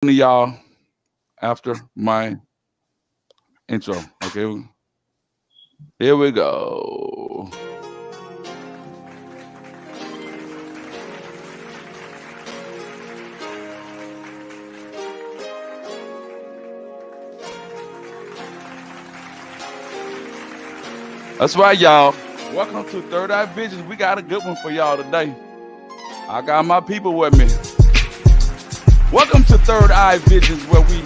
to y'all after my intro. Okay, here we go. That's right, y'all. Welcome to Third Eye Visions. We got a good one for y'all today. I got my people with me. Welcome to Third Eye Visions, where we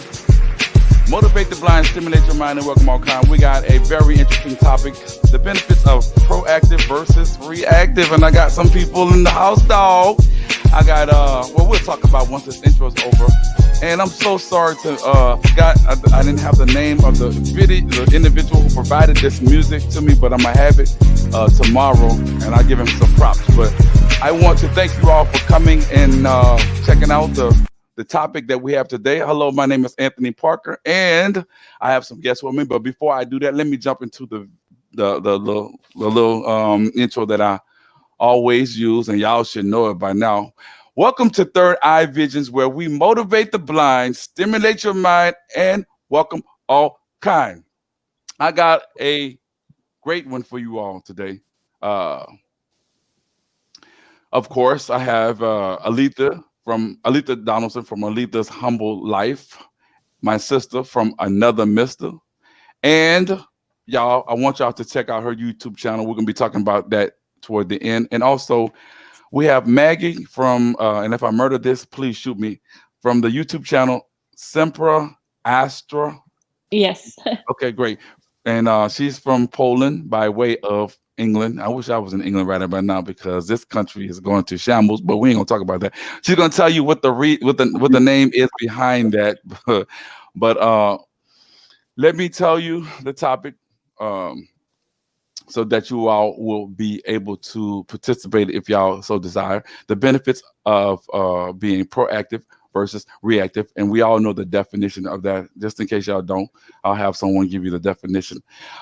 motivate the blind, stimulate your mind, and welcome all kind. We got a very interesting topic: the benefits of proactive versus reactive. And I got some people in the house, dog. I got we'll talk about once this intro is over. And I'm so sorry to forgot I didn't have the name of the individual who provided this music to me, but I'm gonna have it tomorrow, and I'll give him some props. But I want to thank you all for coming and checking out the topic that we have today. Hello, my name is Anthony Parker, and I have some guests with me. But before I do that, let me jump into the little intro that I always use, and y'all should know it by now. Welcome to Third Eye Visions, where we motivate the blind, stimulate your mind, and welcome all kind. I got a great one for you all today. Uh, of course, I have Aleatha Donaldson from Aletha's Humble Life, my sister from Another Mister, and y'all, I want y'all to check out her YouTube channel. We're gonna be talking about that toward the end, and also we have Maggie from, and if I murder this, please shoot me, from the YouTube channel Semper Astra. Yes. Okay, great. And she's from Poland by way of England. I wish I was in England right about now because this country is going to shambles. But we ain't gonna talk about that. She's gonna tell you what what the name is behind that. But let me tell you the topic. Um, so that you all will be able to participate if y'all so desire. The benefits of being proactive versus reactive, and we all know the definition of that. Just in case y'all don't, I'll have someone give you the definition.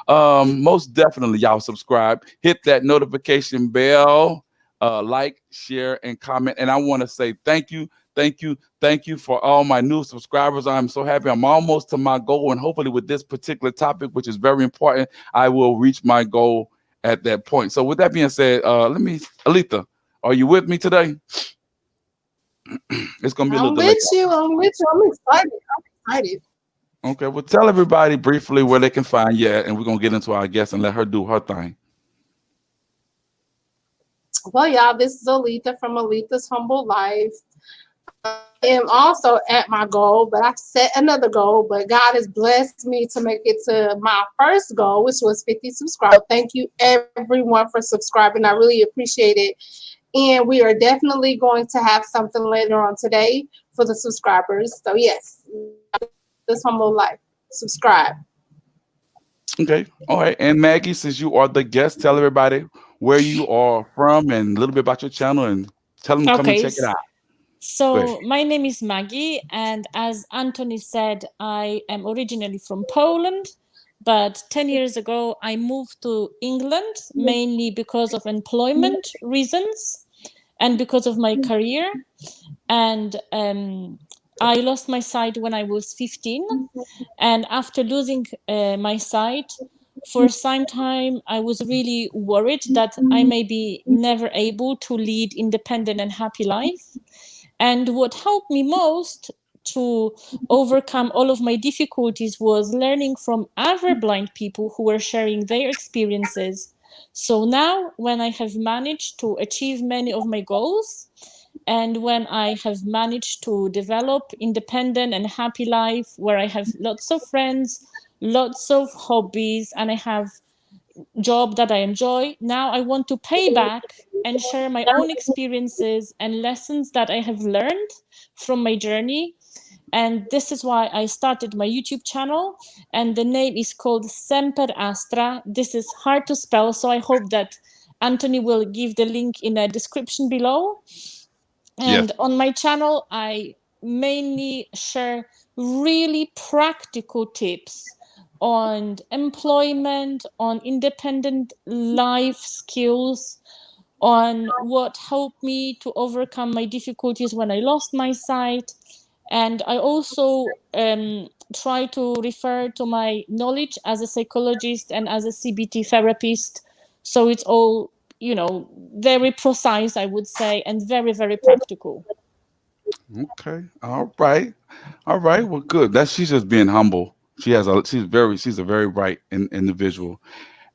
Most definitely, y'all subscribe, hit that notification bell, like, share, and comment. And I want to say thank you. Thank you. Thank you for all my new subscribers. I'm so happy. I'm almost to my goal. And hopefully, with this particular topic, which is very important, I will reach my goal at that point. So, with that being said, Aleatha, are you with me today? It's going to be a little I'm delay. with you. I'm with you. I'm excited. I'm excited. Okay. Well, tell everybody briefly where they can find you at, and we're going to get into our guest and let her do her thing. Well, y'all, this is Aleatha from Aletha's Humble Life. I am also at my goal, but I've set another goal. But God has blessed me to make it to my first goal, which was 50 subscribers. Thank you, everyone, for subscribing. I really appreciate it. And we are definitely going to have something later on today for the subscribers. So, yes, this Humble Life. Subscribe. Okay. All right. And Maggie, since you are the guest, tell everybody where you are from and a little bit about your channel and tell them to come and Okay. check it out. Go ahead. So my name is Maggie, and as Anthony said, I am originally from Poland, but 10 years ago I moved to England mainly because of employment reasons and because of my career. And I lost my sight when I was 15, and after losing my sight, for some time I was really worried that I may be never able to lead independent and happy life. And what helped me most to overcome all of my difficulties was learning from other blind people who were sharing their experiences. So now, when I have managed to achieve many of my goals, and when I have managed to develop independent and happy life where I have lots of friends, lots of hobbies, and I have job that I enjoy. Now I want to pay back and share my own experiences and lessons that I have learned from my journey. And this is why I started my YouTube channel. And the name is called Semper Astra. This is hard to spell, so I hope that Anthony will give the link in the description below. Yes. And on my channel, I mainly share really practical tips on employment, on independent life skills, on what helped me to overcome my difficulties when I lost my sight, And I also try to refer to my knowledge as a psychologist and as a CBT therapist. So it's all, very precise, I would say, and very, very practical. Okay. All right. All right. Well, good. That's she's just being humble. She's a very bright individual,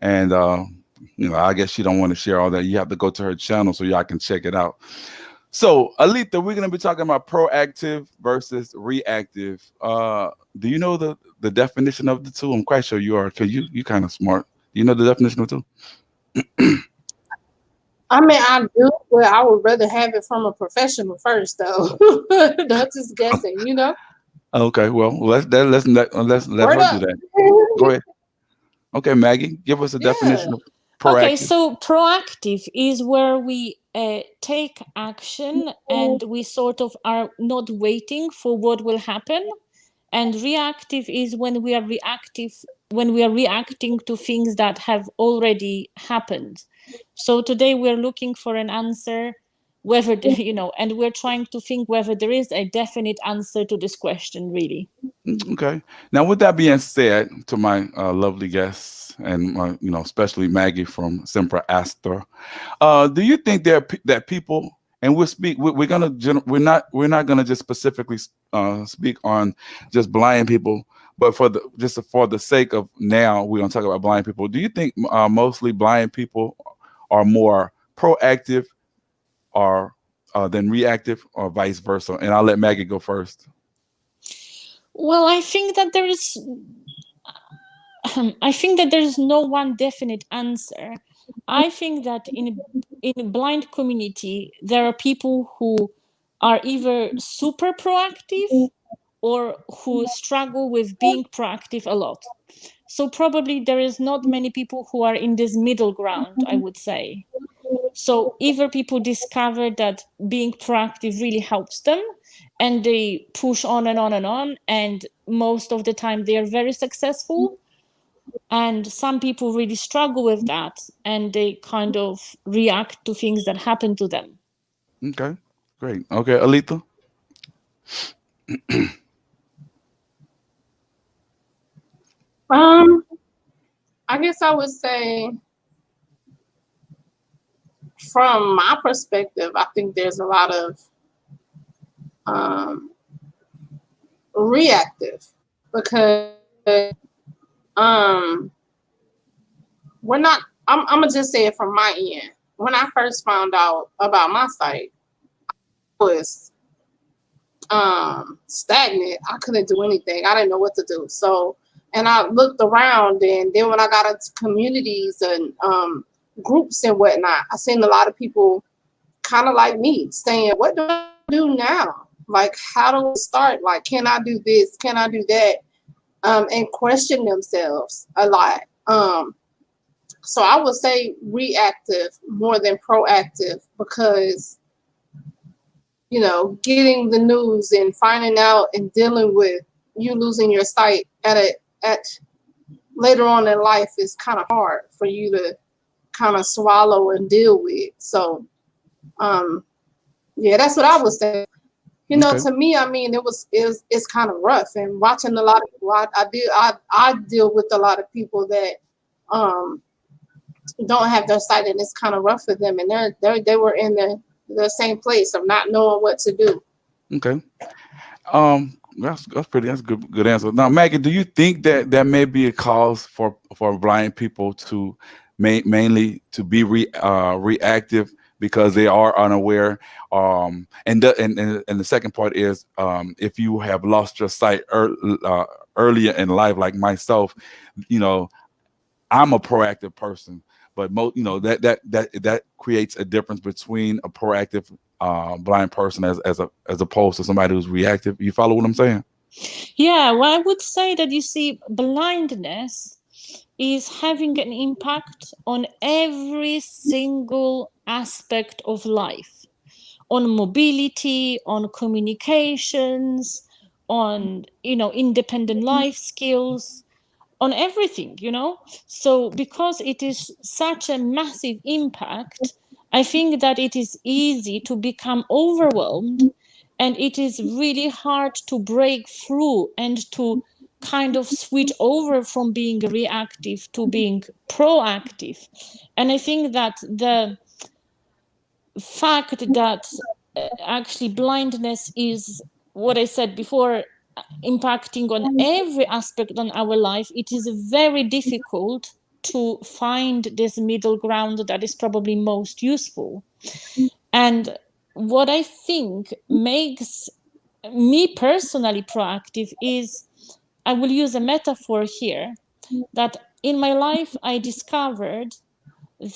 and I guess she don't want to share all that. You have to go to her channel so y'all can check it out. So, Aleatha, we're gonna be talking about proactive versus reactive. Do you know the definition of the two? I'm quite sure you are, because you kind of smart. Do you know the definition of the two? I mean, I do, but I would rather have it from a professional first, though. Not just guessing. Okay. Well, let's let Word her do up. that. Go ahead. Okay, Maggie, give us a Yeah. definition of Okay, proactive. so proactive is where we take action and we sort of are not waiting for what will happen. And reactive is when we are reacting to things that have already happened. So today we're looking for an answer, whether, and we're trying to think whether there is a definite answer to this question, really. Okay. Now, with that being said, to my lovely guests and especially Maggie from Semper Astra, do you think that people, and we're not gonna just specifically speak on just blind people, but for the sake of now, we're gonna talk about blind people. Do you think mostly blind people are more proactive or than reactive, or vice versa? And I'll let Maggie go first. Well, I think that there is no one definite answer. I think that in a blind community there are people who are either super proactive or who struggle with being proactive a lot. So probably there is not many people who are in this middle ground, I would say. So either people discover that being proactive really helps them and they push on and on and on, and most of the time they are very successful, and some people really struggle with that and they kind of react to things that happen to them. Okay, great. Okay, Aleatha. Um, I guess I would say, from my perspective, I think there's a lot of um, reactive because um, we're not. I'm gonna just say it from my end. When I first found out about my site, I was stagnant. I couldn't do anything. I didn't know what to do. So, and I looked around, and then when I got into communities and groups and whatnot, I seen a lot of people kind of like me saying, "What do I do now? Like, how do I start? Like, can I do this? Can I do that?" And question themselves a lot. So I would say reactive more than proactive because getting the news and finding out and dealing with you losing your sight at later on in life is kind of hard for you to kind of swallow and deal with. So yeah, that's what I would say. Okay. To me, I mean, it's kind of rough. And watching a lot of people, I deal with a lot of people that um don't have their sight, and it's kind of rough for them. And they were in the same place of not knowing what to do. Okay. That's a good answer. Now, Maggie, do you think that there may be a cause for blind people to mainly to be reactive because they are unaware? And the second part is, if you have lost your sight earlier in life, like myself, you know, I'm a proactive person, but that creates a difference between a proactive blind person as opposed to somebody who's reactive. You follow what I'm saying? Yeah, well, I would say that, you see, blindness is having an impact on every single aspect of life, on mobility, on communications, on independent life skills, on everything. So because it is such a massive impact, I think that it is easy to become overwhelmed And it is really hard to break through and to kind of switch over from being reactive to being proactive. And I think that the fact that actually blindness is what I said before, impacting on every aspect on our life, it is very difficult to find this middle ground that is probably most useful. And what I think makes me personally proactive is, I will use a metaphor here, that in my life I discovered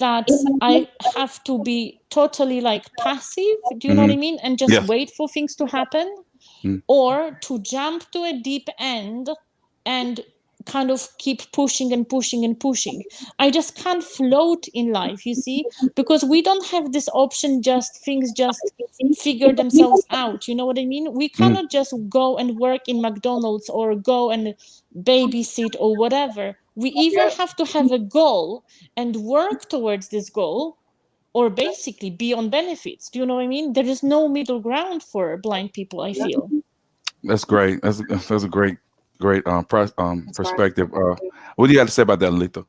that I have to be totally like passive, do you know what I Mm-hmm. mean? And just Yes. wait for things to happen, Mm. or to jump to a deep end and kind of keep pushing and pushing and pushing. I just can't float in life, you see, because we don't have this option, just things just figure themselves out, you know what I mean? We Mm. cannot just go and work in McDonald's or go and babysit or whatever. We either have to have a goal and work towards this goal, or basically be on benefits. Do you know what I mean? There is no middle ground for blind people, I feel. That's great. That's a great That's right. perspective. What do you got to say about that, Aleatha?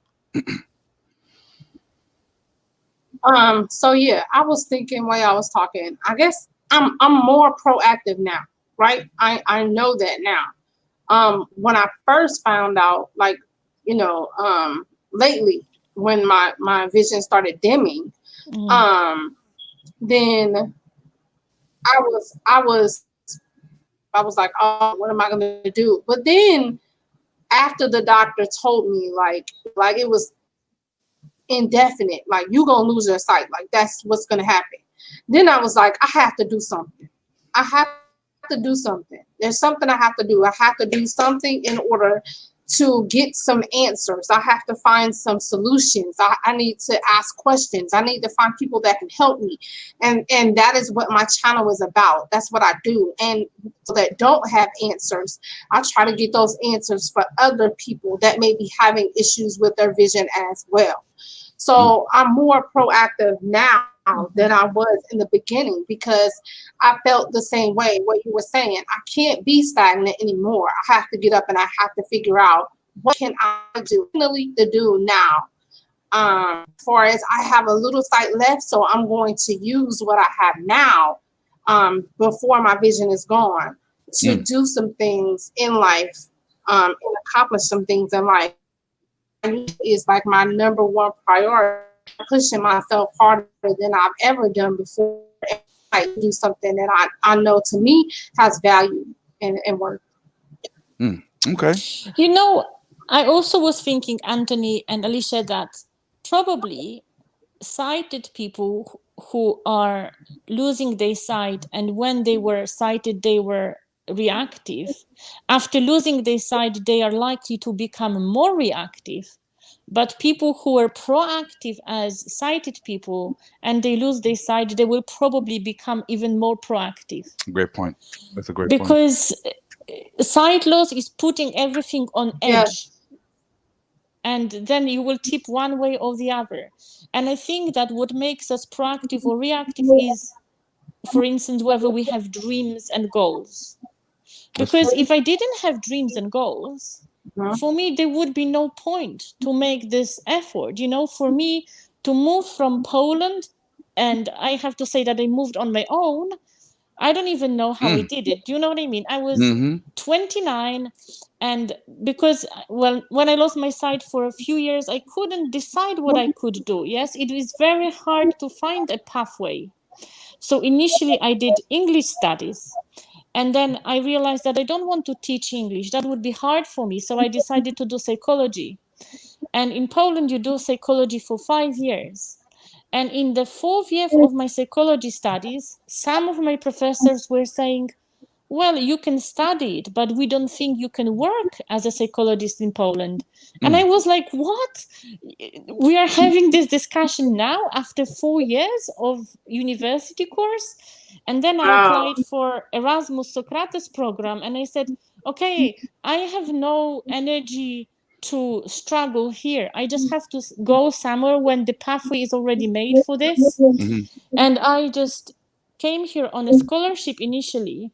So yeah, I was thinking while I was talking, I guess I'm more proactive now, right? I know that now. When I first found out, like, lately when my vision started dimming, Mm. um, then I was like, oh, what am I gonna do? But then after the doctor told me, like it was indefinite, like you gonna lose your sight, like that's what's gonna happen. Then I was like, I have to do something. I have to do something. There's something I have to do. I have to do something in order to get some answers. I have to find some solutions. I need to ask questions. I need to find people that can help me. And that is what my channel is about. That's what I do. And people that don't have answers, I try to get those answers for other people that may be having issues with their vision as well. Mm. So I'm more proactive now than I was in the beginning, because I felt the same way, what you were saying. I can't be stagnant anymore. I have to get up and I have to figure out what can I do to do now. For as I have a little sight left, so I'm going to use what I have now, before my vision is gone, to Mm. do some things in life, and accomplish some things in life. Is like my number one priority. Pushing myself harder than I've ever done before. And I do something that I know to me has value and worth. Mm. Okay. You know, I also was thinking, Anthony and Alicia, that probably sighted people who are losing their sight, and when they were sighted, they were reactive. After losing their sight, they are likely to become more reactive. But people who are proactive as sighted people and they lose their sight, they will probably become even more proactive, Great point. That's a great point. because sight loss is putting everything on Yeah. edge, and then you will tip one way or the other. And I think that what makes us proactive or reactive is, for instance, whether we have dreams and goals. That's true. Because if I didn't have dreams and goals, Mhm. for me there would be no point to make this effort, for me to move from Poland. And I have to say that I moved on my own. I don't even know how I Mm. did it. Do you know what I mean? I was Mm-hmm. 29, and because, well, when I lost my sight for a few years, I couldn't decide what I could do. Yes, it was very hard to find a pathway. So initially, I did English studies. And then I realized that I don't want to teach English. That would be hard for me. So I decided to do psychology. And in Poland, you do psychology for 5 years. And in the fourth year of my psychology studies, some of my professors were saying, well, you can study it, but we don't think you can work as a psychologist in Poland. And I Mm. was like, what? We are having this discussion now after 4 years of university course? And then I Wow. applied for Erasmus Socrates program, and I said, okay, I have no energy to struggle here. I just have to go somewhere when the pathway is already made for this. Mm-hmm. And I just came here on a scholarship initially,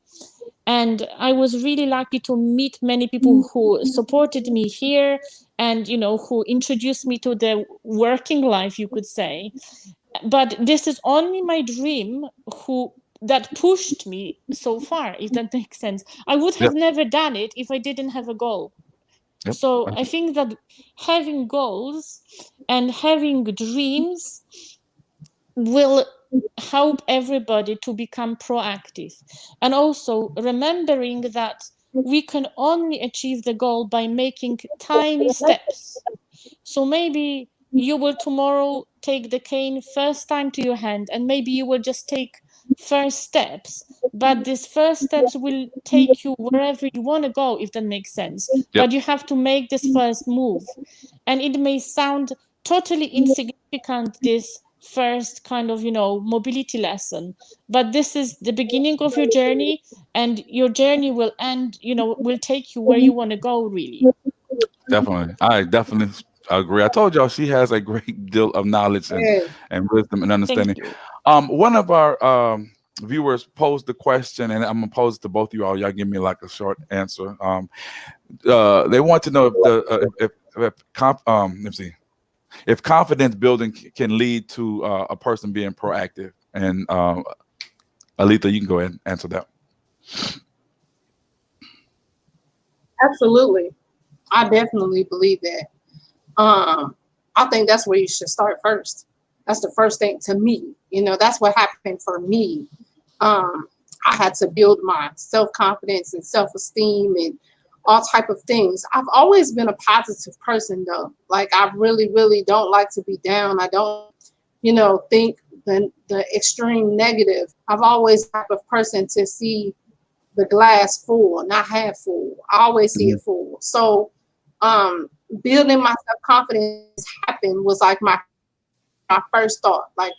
and I was really lucky to meet many people who supported me here, and who introduced me to the working life, you could say. But this is only my dream who that pushed me so far, if that makes sense. I would have Yep. never done it if I didn't have a goal. Yep. So I think that having goals and having dreams will help everybody to become proactive, and also remembering that we can only achieve the goal by making tiny steps. So maybe you will tomorrow take the cane first time to your hand, and maybe you will just take first steps, but these first steps will take you wherever you want to go, if that makes sense. Yep. But you have to make this first move, and it may sound totally insignificant, this first kind of mobility lesson, but this is the beginning of your journey, and your journey will end, will take you where you want to go, really. Definitely. I definitely agree. I told y'all she has a great deal of knowledge Yeah. and wisdom and Thank understanding. you. One of our viewers posed the question, and I'm gonna pose it to both of you all. Y'all give me like a short answer. They want to know if let's see, if confidence building can lead to a person being proactive. And Aleatha, you can go ahead and answer that. Absolutely. I definitely believe that. I think that's where you should start first. That's the first thing to me. That's what happened for me. I had to build my self-confidence and self-esteem and all type of things. I've always been a positive person though. Like I really, really don't like to be down. I don't, think the extreme negative. I've always type of person to see the glass full, not half full. I always see Mhm. it full. So building my self-confidence happened was like my first thought. Like,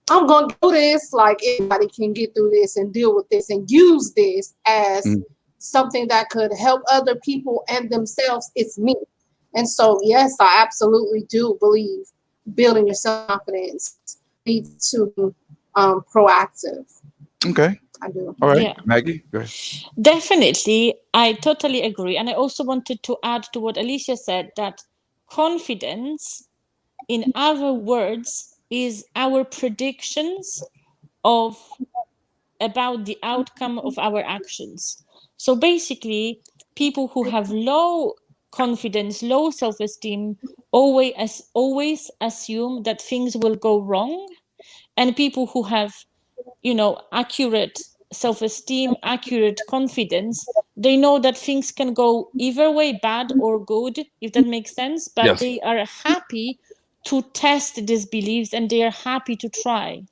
I'm gonna do this, like anybody can get through this and deal with this and use this as Mhm. something that could help other people and themselves. It's me. And so yes, I absolutely do believe building your self-confidence leads to proactive. Okay. I do. All right. Yeah, Maggie, go ahead. definitely. I totally agree. And I also wanted to add to what Alicia said, that confidence, in other words, is our predictions of about the outcome of our actions. So basically, people who have low confidence, low self-esteem, always assume that things will go wrong, and people who have accurate self-esteem, accurate confidence, they know that things can go either way, bad or good, if that makes sense, but Yes. they are happy to test these beliefs, and they are happy to try.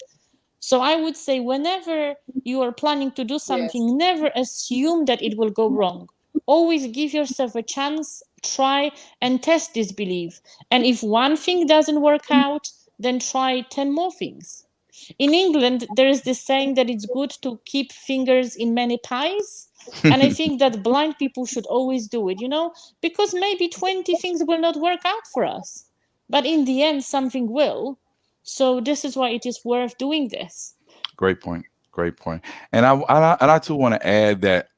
So I would say, whenever you are planning to do Yes. something, never assume that it will go wrong. Always give yourself a chance, try and test this belief. And if one thing doesn't work out, then try 10 more things. In England, there is this saying that it's good to keep fingers in many pies. And I think that blind people should always do it, because maybe 20 things will not work out for us. But in the end, something will. So this is why it is worth doing this. Great point. Great point. And I too want to add that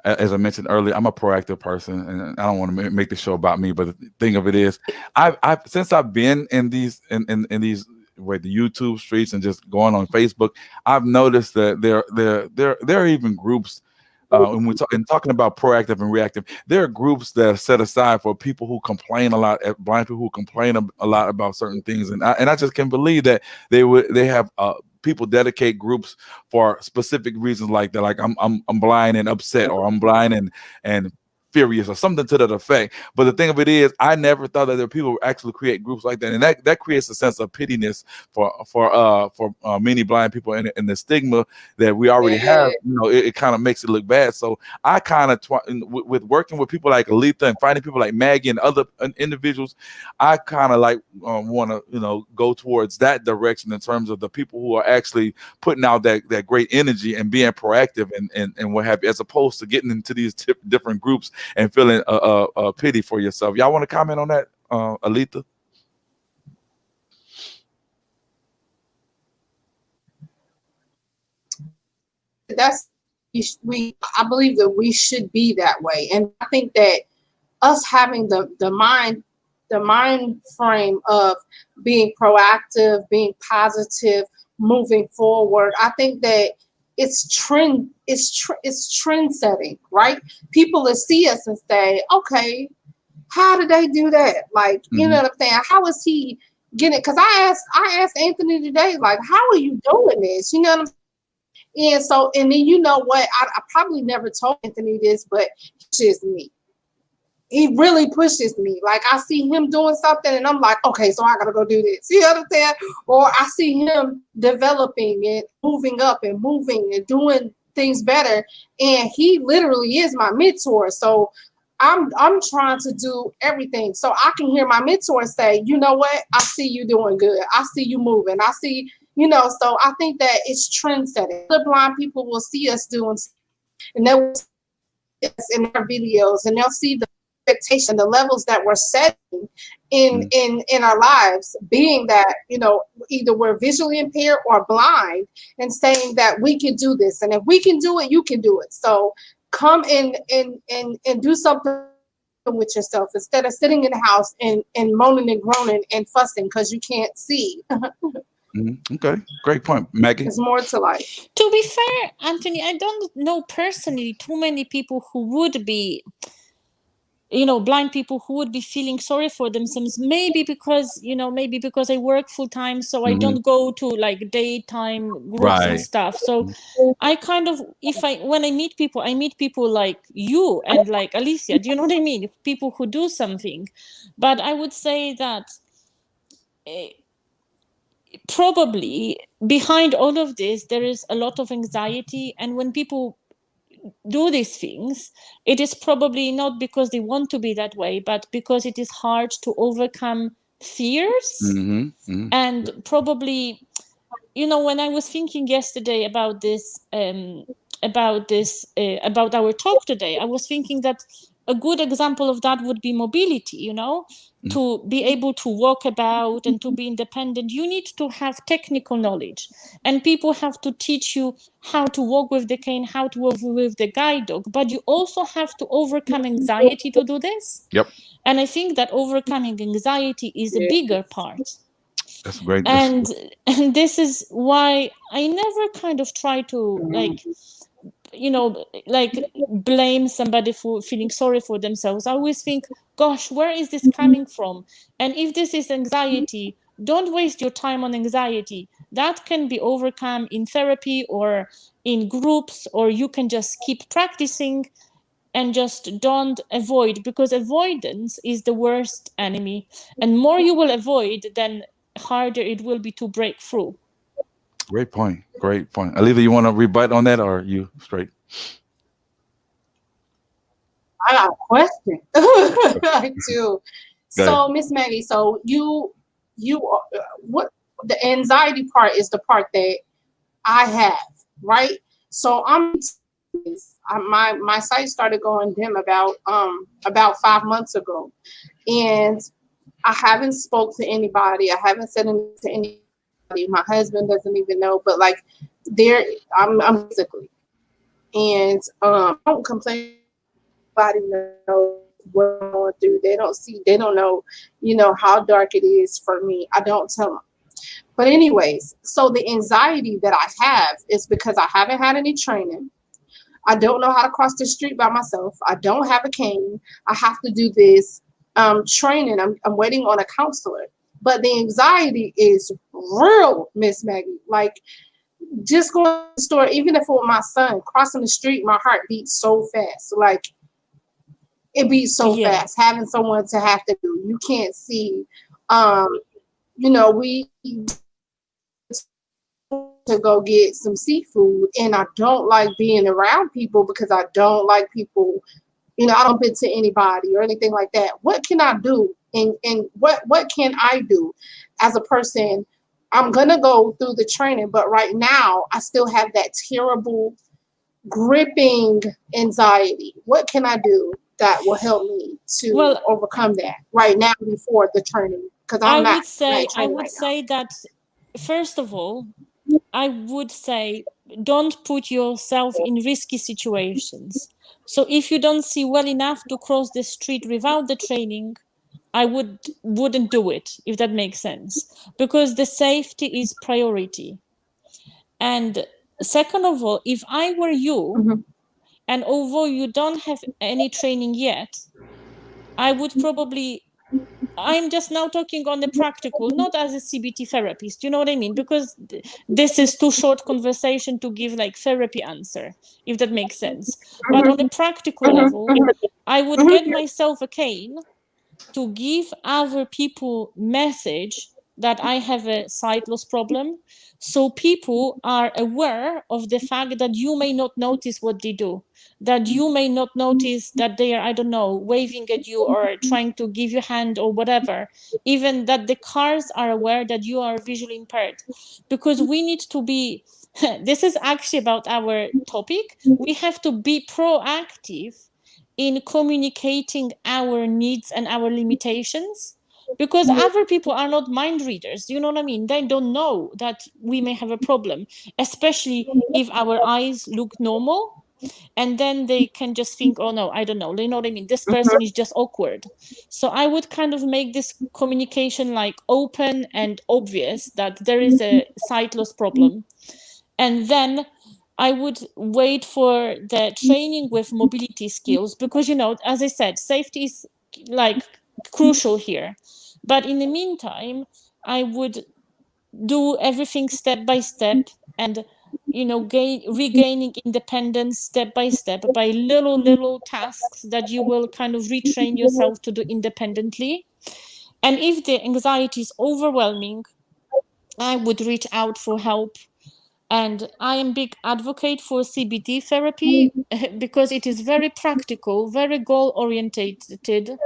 as I mentioned earlier, I'm a proactive person, and I don't want to make the show about me. But the thing of it is, I've since I've been in in these where the YouTube streets and just going on Facebook, I've noticed that there are even groups. When we're talking about proactive and reactive, there are groups that are set aside for people who complain a lot, blind people who complain a lot about certain things, and I just can't believe that they have people dedicate groups for specific reasons like that. Like I'm blind and upset, or I'm blind and furious, or something to that effect. But the thing of it is, I never thought that there were people who actually create groups like that, and that creates a sense of pittiness for many blind people, and the stigma that we already Yeah. have. It kind of makes it look bad. So I kind of with working with people like Aleatha and finding people like Maggie and other individuals, I kind of like want to go towards that direction in terms of the people who are actually putting out that great energy and being proactive and what have you, as opposed to getting into these different groups and feeling pity for yourself. Y'all want to comment on that, Aleatha? that's I believe that we should be that way. And I think that us having the mind frame of being proactive, being positive, moving forward, I think that it's trend setting, right? People will see us and say, okay, how did they do that? Like, you know what I'm saying? How is he getting it? Because I asked Anthony today, like, how are you doing this? You know what I'm saying? And so, and then you know what? I probably never told Anthony this, but it's just me. He really pushes me. Like, I see him doing something and I'm like, okay, so I gotta go do this. You know what I'm saying? Or I see him developing and moving up and moving and doing things better. And he literally is my mentor. So I'm trying to do everything. So I can hear my mentor say, you know what? I see you doing good. I see you moving. I see, you know, so I think that it's trend setting. The blind people will see us doing, and they'll see us in our videos, and they'll see the expectation, the levels that we're setting in our lives, being that, you know, either we're visually impaired or blind, and saying that we can do this, and if we can do it, you can do it. So come and do something with yourself instead of sitting in the house and moaning and groaning and fussing because you can't see. Okay, great point, Maggie. There's more to life. To be fair, Anthony, I don't know personally too many people who would be, you know, blind people who would be feeling sorry for themselves. Maybe because, you know, maybe because I work full time, so I don't go to like daytime groups and stuff. So I kind of, when I meet people like you and like Aleatha, do you know what I mean? People who do something. But I would say that probably behind all of this, there is a lot of anxiety. And when people do these things, it is probably not because they want to be that way, but because it is hard to overcome fears. And probably, you know, when I was thinking yesterday about this, about our talk today, I was thinking that a good example of that would be mobility, you know, to be able to walk about and to be independent. You need to have technical knowledge, and people have to teach you how to walk with the cane, how to walk with the guide dog, but you also have to overcome anxiety to do this. Yep. And I think that overcoming anxiety is a bigger part. That's great. And this is why I never kind of try to, like, you know, like blame somebody for feeling sorry for themselves. I always think, gosh, where is this coming from? And if this is anxiety, don't waste your time on anxiety. That can be overcome in therapy or in groups, or you can just keep practicing and just don't avoid, because avoidance is the worst enemy. And more you will avoid, then harder it will be to break through. Great point. Great point. Aleatha, you want to rebut on that, or are you straight? I got a question. I do. So, Miss Maggie, so you what the anxiety part is the part that I have, right? So my sight started going dim about 5 months ago, and I haven't spoke to anybody. I haven't said anything to anybody. My husband doesn't even know, but like I'm physically, and I don't complain. Nobody knows what I'm going through. They don't know, you know, how dark it is for me. I don't tell them. But anyways, so the anxiety that I have is because I haven't had any training. I don't know how to cross the street by myself. I don't have a cane. I have to do this training. I'm waiting on a counselor. But the anxiety is real, Miss Maggie. Like, just going to the store, even if with my son, crossing the street, my heart beats so fast. Like, it beats so fast. Having someone to have to do, you can't see. You know, we to go get some seafood, and I don't like being around people because I don't like people, you know, I don't bump into anybody or anything like that. What can I do? And what can I do as a person? I'm gonna go through the training, but right now I still have that terrible gripping anxiety. What can I do that will help me to overcome that right now before the training? Because I would say that, first of all, I would say don't put yourself in risky situations. So if you don't see well enough to cross the street without the training, I wouldn't do it, if that makes sense, because the safety is priority. And second of all, if I were you, Mhm. and although you don't have any training yet, I would probably, I'm just now talking on the practical, not as a CBT therapist, you know what I mean? Because this is too short conversation to give like therapy answer, if that makes sense. But on a Mhm. practical Mhm. level, Mhm. I would Mhm. get myself a cane to give other people message that I have a sight loss problem, so people are aware of the fact that you may not notice what they do, that you may not notice that they are, I don't know, waving at you or trying to give you a hand or whatever, even that the cars are aware that you are visually impaired, because we need to be this is actually about our topic, we have to be proactive in communicating our needs and our limitations, because other people are not mind readers, you know what I mean? They don't know that we may have a problem, especially if our eyes look normal, and then they can just think, oh no, I don't know, you know what I mean, this person is just awkward. So I would kind of make this communication like open and obvious that there is a sight loss problem, and then I would wait for the training with mobility skills, because, you know, as I said, safety is like crucial here. But in the meantime, I would do everything step by step, and, you know, regaining independence step by step by little tasks that you will kind of retrain yourself to do independently. And if the anxiety is overwhelming, I would reach out for help. And I am big advocate for CBT therapy because it is very practical, very goal orientated,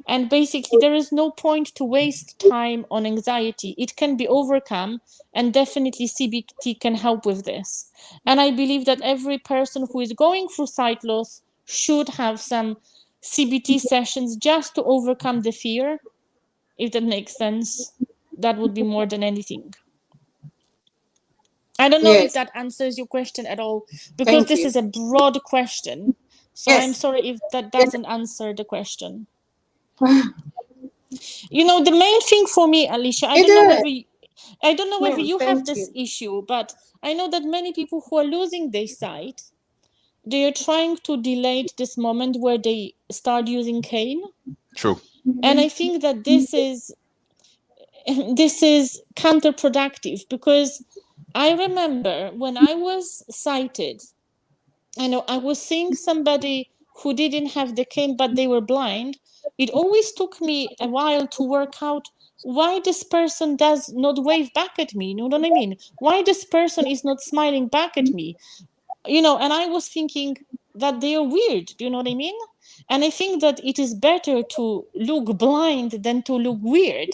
and basically there is no point to waste time on anxiety. It can be overcome, and definitely CBT can help with this. And I believe that every person who is going through sight loss should have some CBT sessions just to overcome the fear, if that makes sense. That would be more than anything. I don't know if Yes. that answers your question at all, because Thank this you. is a broad question. So I'm Yes. sorry if that Yes. doesn't answer the question. You know, the main thing for me, Alicia, It does. I don't know whether Ma'am, you have thank this you. issue, but I know that many people who are losing their sight, they are trying to delay this moment where they start using cane. True. And I think that this is this is counterproductive, because I remember when I was sighted, I know I was seeing somebody who didn't have the cane but they were blind. It always took me a while to work out why this person does not wave back at me. You know what I mean? Why this person is not smiling back at me? You know, and I was thinking that they are weird. Do you know what I mean? And I think that it is better to look blind than to look weird.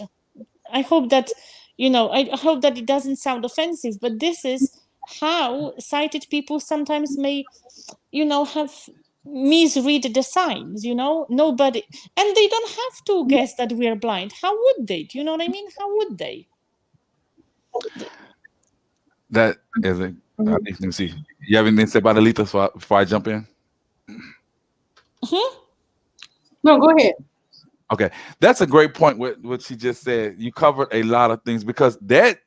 I hope that, you know, I hope that it doesn't sound offensive, but this is how sighted people sometimes may, you know, have misread the signs, you know, nobody, and they don't have to guess that we are blind. How would they? Do you know what I mean? How would they? That is a. Mhm. Let me see. You have anything to say about Alita before I jump in? Hmm? No, go ahead. Okay, that's a great point. What she just said. You covered a lot of things because that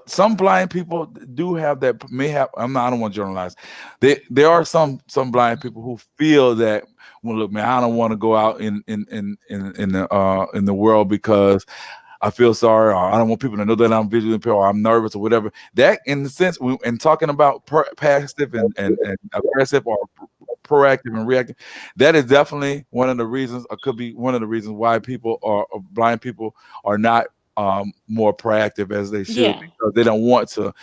some blind people do have that. May have. I'm not. I don't want to generalize. There are some blind people who feel that. Well, look, man, I don't want to go out in the world because I feel sorry, or I don't want people to know that I'm visually impaired, or I'm nervous, or whatever. That, in the sense, and talking about passive and aggressive, or proactive and reactive, that is definitely one of the reasons, or could be one of the reasons why people or blind people are not more proactive as they should, Yeah. because they don't want to.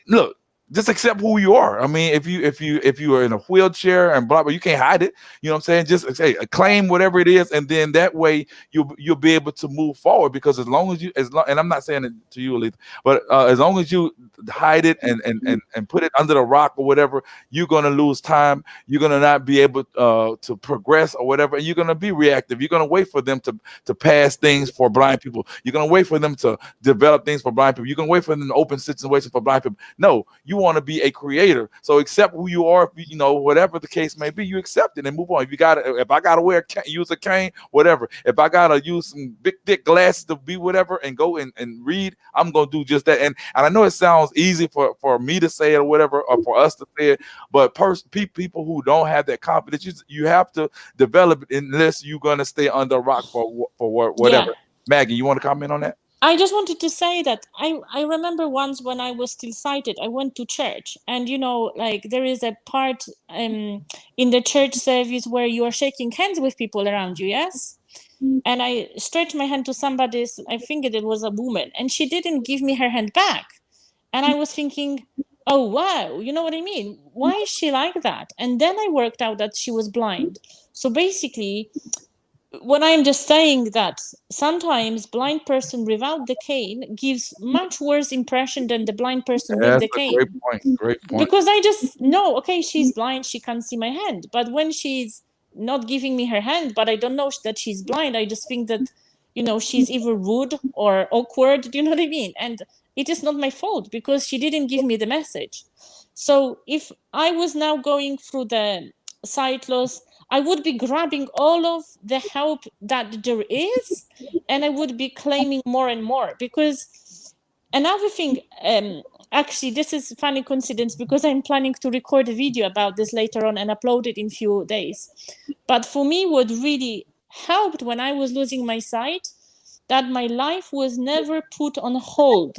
Look, just accept who you are. I mean, if you are in a wheelchair and blah blah, you can't hide it. You know what I'm saying? Just say claim whatever it is, and then that way you'll be able to move forward. Because as long as you, and I'm not saying it to you, Aleatha, but as long as you hide it and put it under the rock or whatever, you're gonna lose time. You're gonna not be able to progress or whatever, and you're gonna be reactive. You're gonna wait for them to pass things for blind people. You're gonna wait for them to develop things for blind people. You're gonna wait for them to open situations for blind people. No, you want to be a creator. So accept who you are. You know, whatever the case may be, you accept it and move on. If I gotta use a cane, whatever. If I gotta use some big thick glasses to be whatever and go and read, I'm gonna do just that. And I know it sounds easy for me to say it or whatever, or for us to say it, but people who don't have that confidence, you have to develop it unless you're gonna stay under a rock for whatever. Yeah. Maggie, you want to comment on that? I just wanted to say that I remember once when I was still sighted, I went to church, and like there is a part in the church service where you are shaking hands with people around you, yes? And I stretched my hand to somebody, I think it was a woman, and she didn't give me her hand back. And I was thinking, oh wow, you know what I mean? Why is she like that? And then I worked out that she was blind. So basically, what I'm just saying that sometimes blind person without the cane gives much worse impression than the blind person with That's the a great cane. point. Great point. Because I just know, okay, she's blind, she can't see my hand. But when she's not giving me her hand, but I don't know that she's blind, I just think that, she's either rude or awkward. Do you know what I mean? And it is not my fault because she didn't give me the message. So if I was now going through the sight loss, I would be grabbing all of the help that there is, and I would be claiming more and more. Because another thing, actually, this is funny coincidence because I'm planning to record a video about this later on and upload it in few days. But for me, what really helped when I was losing my sight, that my life was never put on hold.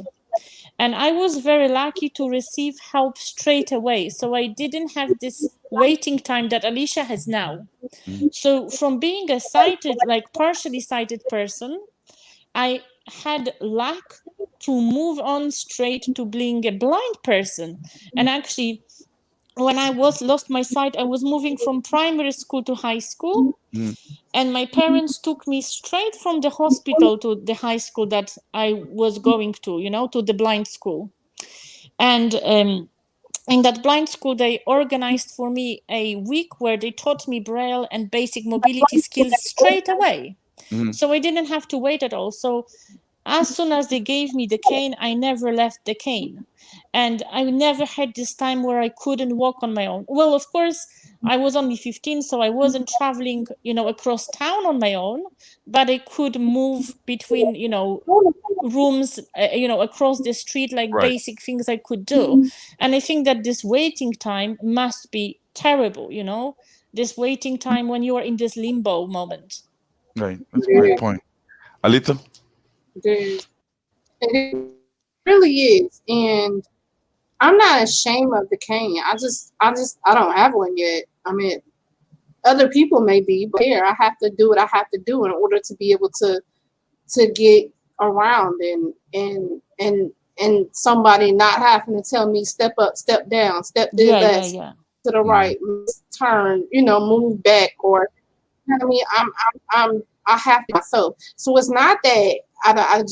And I was very lucky to receive help straight away. So I didn't have this waiting time that Alicia has now. So from being a sighted, like partially sighted person, I had luck to move on straight to being a blind person. And actually, when I lost my sight, I was moving from primary school to high school. Mm. And my parents took me straight from the hospital to the high school that I was going to the blind school. And in that blind school, they organized for me a week where they taught me Braille and basic mobility skills straight away. Mm. So I didn't have to wait at all. So as soon as they gave me the cane, I never left the cane. And I never had this time where I couldn't walk on my own. Well, of course, I was only 15, so I wasn't traveling, across town on my own, but I could move between, rooms, across the street, like Right. basic things I could do. And I think that this waiting time must be terrible, this waiting time when you are in this limbo moment. Right. That's a great point. Aleatha? It really is. And I'm not ashamed of the cane. I don't have one yet. I mean, other people may be, but here I have to do what I have to do in order to be able to get around and somebody not having to tell me step up, step down, step to the left, to the right, turn, move back, or I mean, I have to myself. So it's not that I'm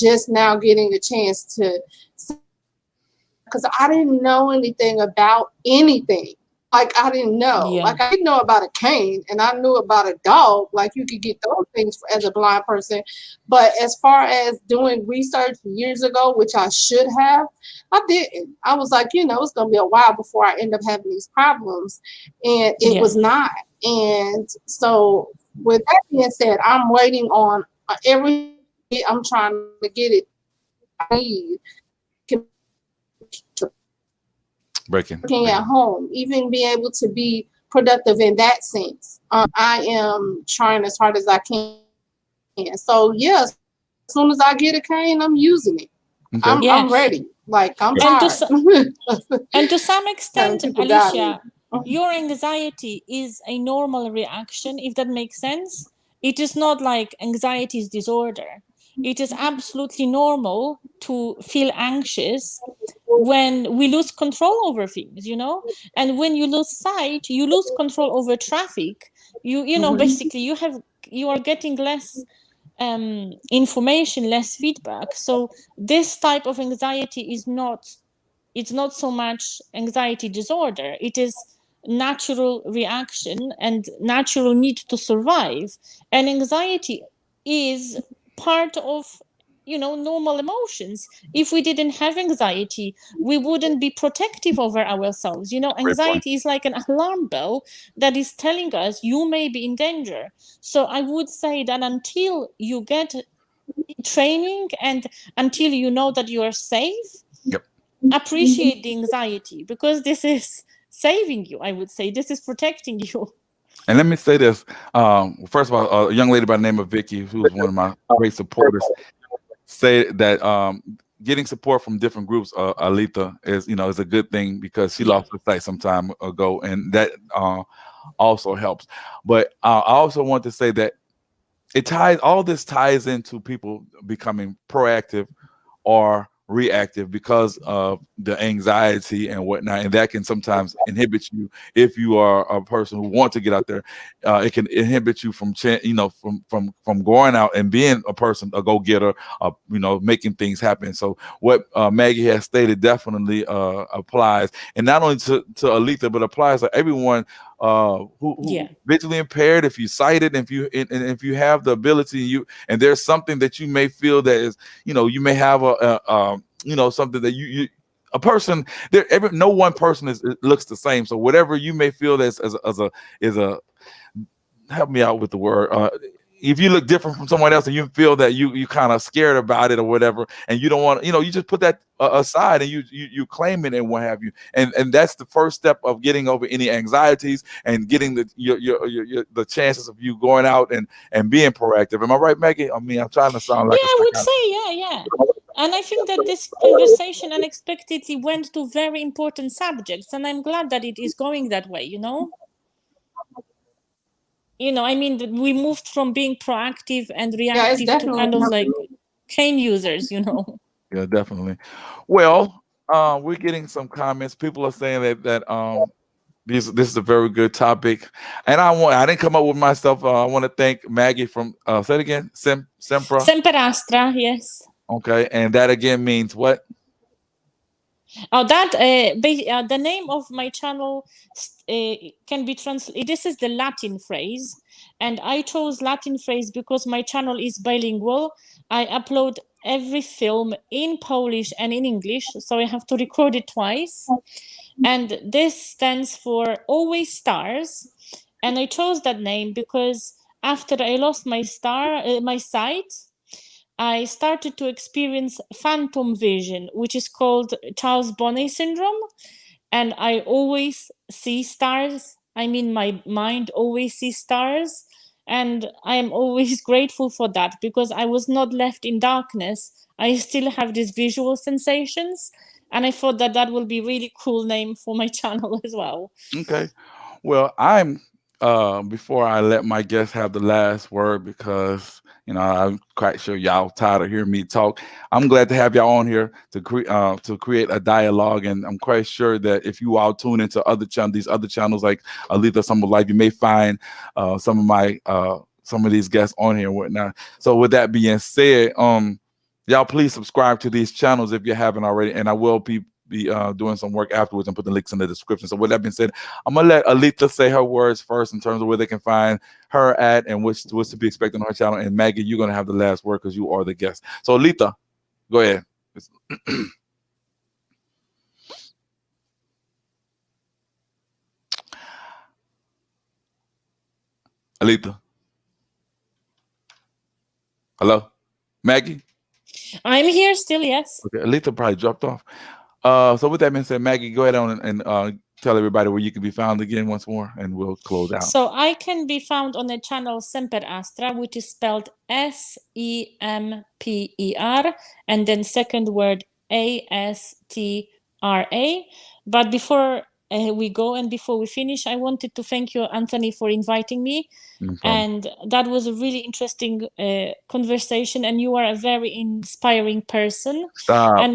just now getting a chance to, because I didn't know anything about anything. Like I didn't know. Yeah. Like I didn't know about a cane, and I knew about a dog. Like you could get those things as a blind person. But as far as doing research years ago, which I should have, I didn't. I was like, it's gonna be a while before I end up having these problems, and it was not. And so, with that being said, I'm waiting on every. I'm trying to get it. I need. Breaking At home, even being able to be productive in that sense. I am trying as hard as I can. So yes, as soon as I get a cane, I'm using it. Okay. I'm ready. Like I'm and tired. And to some extent, People got Alicia, your anxiety is a normal reaction, if that makes sense. It is not like anxiety is disorder. It is absolutely normal to feel anxious when we lose control over things, and when you lose sight, you lose control over traffic. Basically you are getting less information, less feedback. So this type of anxiety is not, it's not so much anxiety disorder. It is natural reaction and natural need to survive. And anxiety is part of, normal emotions. If we didn't have anxiety, we wouldn't be protective over ourselves. Great point. Anxiety is like an alarm bell that is telling us you may be in danger. So I would say that until you get training and until you know that you are safe, Yep. appreciate the anxiety, because this is saving you. I would say this is protecting you. And let me say this. First of all, a young lady by the name of Vicky, who was one of my great supporters, say that getting support from different groups, Aleatha, is a good thing because she Yeah. lost her sight some time ago, and that also helps. But I also want to say that all this ties into people becoming proactive or reactive because of the anxiety and whatnot, and that can sometimes inhibit you if you are a person who wants to get out there. It can inhibit you from from going out and being a person, a go-getter, making things happen. So what Maggie has stated definitely applies, and not only to Aleatha, but applies to everyone who Yeah. visually impaired. If you sighted, and if you have the ability, and there's something that you may feel that is, you may have something that you a person there. No one person looks the same. So whatever you may feel that's is a help me out with the word. If you look different from someone else and you feel that you kind of scared about it or whatever, and you don't want, you just put that aside, and you claim it and what have you, and that's the first step of getting over any anxieties and getting the chances of you going out and being proactive. Am I right, Maggie? I mean, I'm trying to sound Yeah, like a I would psychiatrist. say, yeah. And I think that this conversation unexpectedly went to very important subjects, and I'm glad that it is going that way. I mean, that we moved from being proactive and Yeah, it's reactive to definitely kind of like cane users. Yeah, definitely. Well, we're getting some comments. People are saying that this is a very good topic, and I didn't come up with myself. I want to thank Maggie from say it again, Sempra. Semper Astra, yes. Okay, and that again means what? Oh, that the name of my channel can be translated. This is the Latin phrase, and I chose Latin phrase because my channel is bilingual. I upload every film in Polish and in English, so I have to record it twice. And this stands for Always Stars, and I chose that name because after I lost my sight, I started to experience phantom vision, which is called Charles Bonnet syndrome. And I always see stars. I mean, my mind always sees stars. And I am always grateful for that because I was not left in darkness. I still have these visual sensations. And I thought that that will be really cool name for my channel as well. Okay. Well, I'm before I let my guests have the last word, because I'm quite sure y'all tired of hearing me talk. I'm glad to have y'all on here to create a dialogue, and I'm quite sure that if you all tune into these other channels like Aleatha Summer Life, you may find some of these guests on here and whatnot. So with that being said, y'all please subscribe to these channels if you haven't already, and I will be doing some work afterwards and put the links in the description. So with that being said, I'm gonna let Aleatha say her words first in terms of where they can find her at and what's to be expected on her channel. And Maggie, you're gonna have the last word because you are the guest. So Aleatha, go ahead. Aleatha. Hello? Maggie? I'm here still, yes. Okay, Aleatha probably dropped off. So with that being said, Maggie, go ahead on and tell everybody where you can be found again once more, and we'll close out. So I can be found on the channel Semper Astra, which is spelled Semper, and then second word Astra. But before we go. And before we finish, I wanted to thank you, Anthony, for inviting me. No problem. And that was a really interesting conversation, and you are a very inspiring person. Stop. And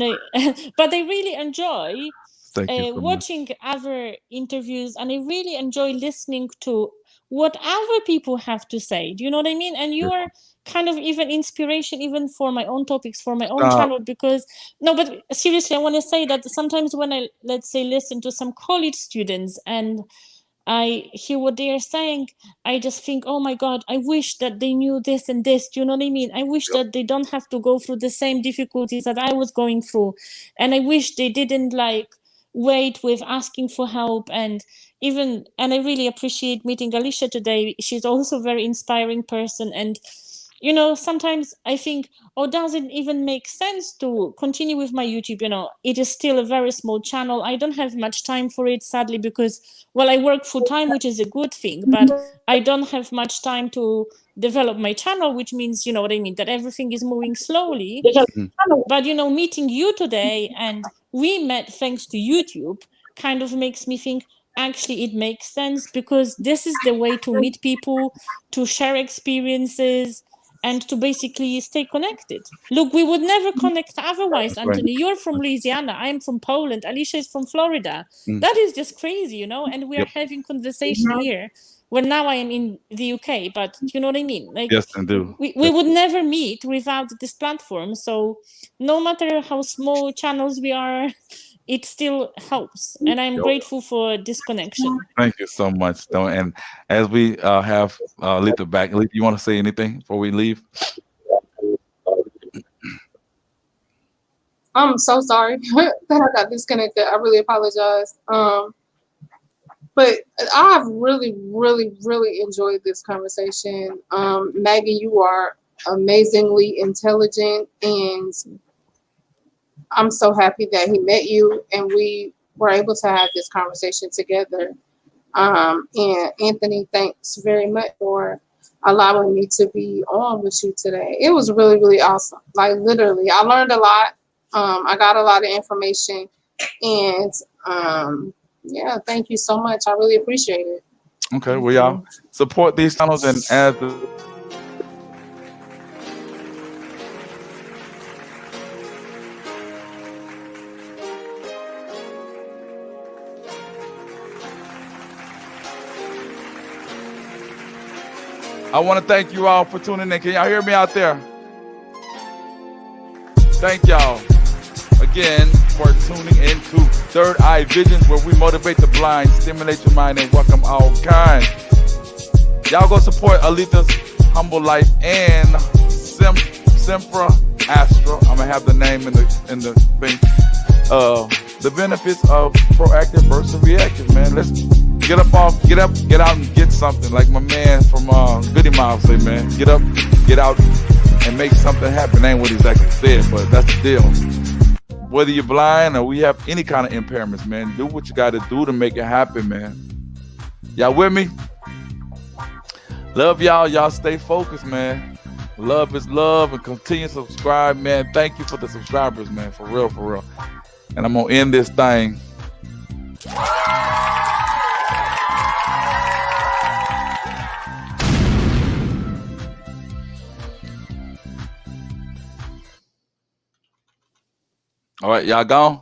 but I really enjoy Thank you so much. watching other interviews, and I really enjoy listening to what other people have to say. Do you know what I mean? And you are kind of even inspiration even for my own topics, for my own Stop. channel. Because no, but seriously, I want to say that sometimes when I, let's say, listen to some college students and I hear what they are saying, I just think, oh my God, I wish that they knew this and this. Do you know what I mean? I wish that they don't have to go through the same difficulties that I was going through. And I wish they didn't like wait with asking for help. And I really appreciate meeting Alicia today. She's also a very inspiring person. And sometimes I think, oh, does it even make sense to continue with my YouTube? It is still a very small channel. I don't have much time for it, sadly, because, well, I work full time, which is a good thing, but I don't have much time to develop my channel, which means, you know what I mean, that everything is moving slowly. But, meeting you today, and we met thanks to YouTube, kind of makes me think, actually, it makes sense, because this is the way to meet people, to share experiences, and to basically stay connected. Look, we would never connect otherwise, That's right. Anthony. You're from Louisiana, I'm from Poland, Alicia is from Florida. That is just crazy, and we are Yep. having conversation here. Well, now I am in the UK, but you know what I mean? Like, Yes, I do. we would never meet without this platform. So no matter how small channels we are, it still helps. And I'm grateful for this connection. Thank you so much, though. And as we have Aleatha back, Aleatha, you want to say anything before we leave? I'm so sorry that I got disconnected. I really apologize. But I've really, really, really enjoyed this conversation. Maggie, you are amazingly intelligent, and I'm so happy that he met you and we were able to have this conversation together. And Anthony, thanks very much for allowing me to be on with you today. It was really, really awesome. Like, literally, I learned a lot. I got a lot of information, and yeah, thank you so much. I really appreciate it. Okay, well, y'all support these channels, and as I want to thank you all for tuning in. Can y'all hear me out there? Thank y'all again for tuning into Third Eye Visions, where we motivate the blind, stimulate your mind, and welcome all kinds. Y'all go support Aleatha's Humble Life and Semper Astra. I'm gonna have the name in the thing. The benefits of proactive versus reactive, man. Let's get out and get something. Like my man from Goody Miles say, man, get up, get out, and make something happen. Ain't what he's exactly said, but that's the deal. Whether you're blind or we have any kind of impairments, man, do what you got to do to make it happen, man. Y'all with me? Love y'all. Y'all stay focused, man. Love is love, and continue to subscribe, man. Thank you for the subscribers, man. For real, for real. And I'm gonna end this thing. All right, y'all gone?